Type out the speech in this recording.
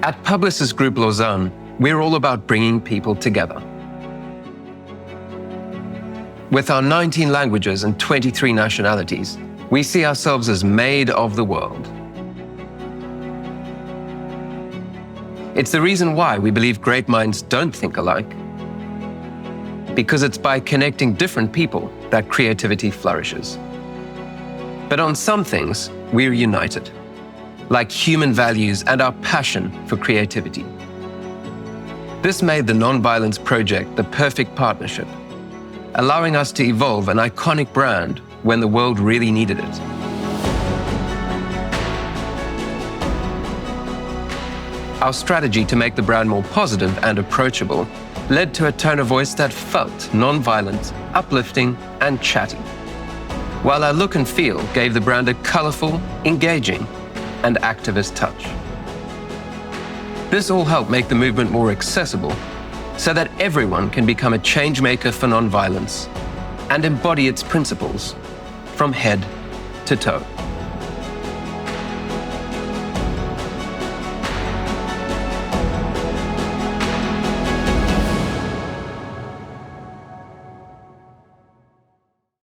At Publicis Groupe Lausanne, we're all about bringing people together. With our 19 languages and 23 nationalities, we see ourselves as made of the world. It's the reason why we believe great minds don't think alike. Because it's by connecting different people that creativity flourishes. But on some things, we're united, like human values and our passion for creativity. This made the Nonviolence Project the perfect partnership, allowing us to evolve an iconic brand when the world really needed it. Our strategy to make the brand more positive and approachable led to a tone of voice that felt non-violent, uplifting, and chatty, while our look and feel gave the brand a colorful, engaging, and activist touch. This all helped make the movement more accessible so that everyone can become a change maker for non-violence and embody its principles from head to toe.